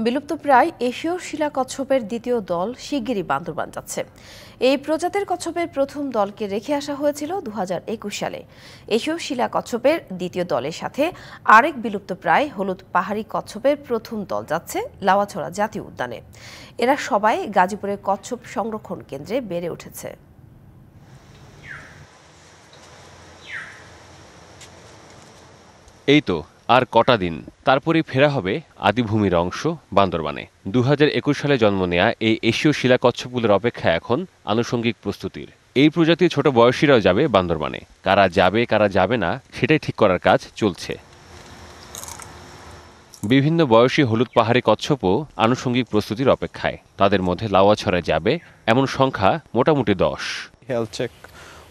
বিলুপ্তপ্রায় এশীয় শিলা কচ্ছপের দ্বিতীয় দল শিগগিরই বান্দরবান যাচ্ছে। এই প্রজাতির কচ্ছপের প্রথম দলকে রেখে আসা হয়েছিল 2021 সালে। এশীয় শিলা কচ্ছপের দ্বিতীয় দলের সাথে আরেক বিলুপ্তপ্রায় হলুদ পাহাড়ি কচ্ছপের প্রথম দল যাচ্ছে লাওয়াছড়া জাতীয় উদ্যানে। এরা সবাই গাজীপুরের কচ্ছপ সংরক্ষণ কেন্দ্রে বেড়ে উঠেছে। এই তো আর কটা দিন, তারপরেই ফেরা হবে আদিভূমির অংশ বান্দরবানে। 2021 সালে জন্ম নেয়া এই এশীয় শিলা কচ্ছপগুলোর অপেক্ষা এখন আনুষঙ্গিক প্রস্তুতির। এই প্রজাতির ছোট বয়সীরাও যাবে বান্দরবানে। কারা যাবে কারা যাবে না সেটাই ঠিক করার কাজ চলছে। বিভিন্ন বয়সী হলুদ পাহাড়ি কচ্ছপও আনুষঙ্গিক প্রস্তুতির অপেক্ষায়। তাদের মধ্যে লাওয়াছড়ায় যাবে এমন সংখ্যা মোটামুটি 10। হেলথ চেক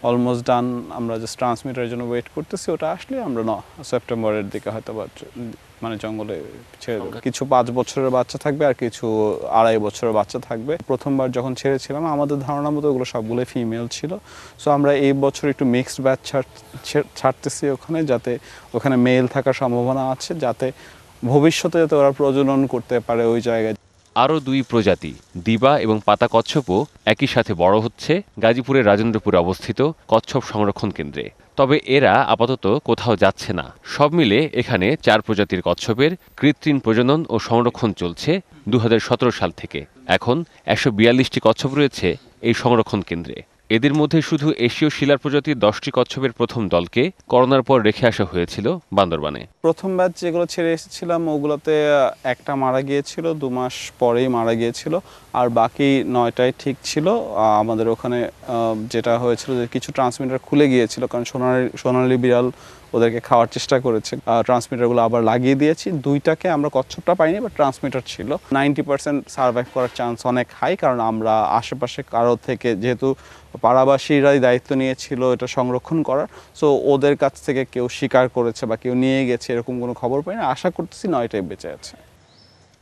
অলমোস্ট ডান, আমরা জাস্ট ট্রান্সমিটারের জন্য ওয়েট করতেছি। ওটা আসলে আমরা সেপ্টেম্বরের দিকে হয়তো মানে জঙ্গলে ছেড়ে দেবো। কিছু 5 বছরের বাচ্চা থাকবে আর কিছু 2.5 বছরের বাচ্চা থাকবে। প্রথমবার যখন ছেড়েছিলাম আমাদের ধারণা মতো ওগুলো সবগুলো ফিমেল ছিল। সো আমরা এই বছর একটু মিক্সড ব্যাচ ছাড়তেছি ওখানে, যাতে ওখানে মেল থাকার সম্ভাবনা আছে, যাতে ভবিষ্যতে যাতে ওরা প্রজনন করতে পারে ওই জায়গায়। আরও 2 প্রজাতি দিবা এবং পাতা কচ্ছপও একই সাথে বড় হচ্ছে গাজীপুরের রাজেন্দ্রপুরে অবস্থিত কচ্ছপ সংরক্ষণ কেন্দ্রে। তবে এরা আপাতত কোথাও যাচ্ছে না। সব মিলে এখানে 4 প্রজাতির কচ্ছপের কৃত্রিম প্রজনন ও সংরক্ষণ চলছে 2017 সাল থেকে। এখন 142টি কচ্ছপ রয়েছে এই সংরক্ষণ কেন্দ্রে। এদের মধ্যে শুধু এশীয় শিলার প্রজাতির 10টি কচ্ছপের প্রথম দলকে করোনার পর রেখে আসা হয়েছিল বান্দরবানে। প্রথম ব্যাচ যেগুলো ছেড়ে এসেছিলাম ওগুলোতে একটা মারা গিয়েছিল, 2 মাস পরেই মারা গিয়েছিল, আর বাকি 9টাই ঠিক ছিল। আমাদের ওখানে যেটা হয়েছিল যে কিছু ট্রান্সমিটার খুলে গিয়েছিল, কারণ সোনালী বিড়াল ওদেরকে খাওয়ার চেষ্টা করেছে। ট্রান্সমিটারগুলো আবার লাগিয়ে দিয়েছি। 2টাকে আমরা কচ্ছপটা পাইনি, বাট ট্রান্সমিটার ছিল। 90% সার্ভাইভ করার চান্স অনেক হাই, কারণ আমরা আশেপাশে কারো থেকে, যেহেতু পাড়াবাসীরাই দায়িত্ব নিয়েছিল এটা সংরক্ষণ করার, সো ওদের কাছ থেকে কেউ শিকার করেছে বা কেউ নিয়ে গেছে এরকম কোনো খবর পাই না। আশা করতেছি 9টাই বেঁচে আছে।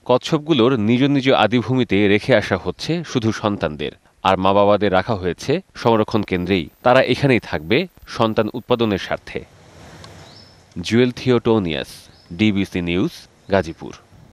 কচ্ছপগুলোর নিজ নিজ আদিভূমিতে রেখে আসা হচ্ছে শুধু সন্তানদের, আর মা বাবাদের রাখা হয়েছে সংরক্ষণ কেন্দ্রেই। তারা এখানেই থাকবে সন্তান উৎপাদনের স্বার্থে। Jewel Theotonius, DBC news, Gazipur.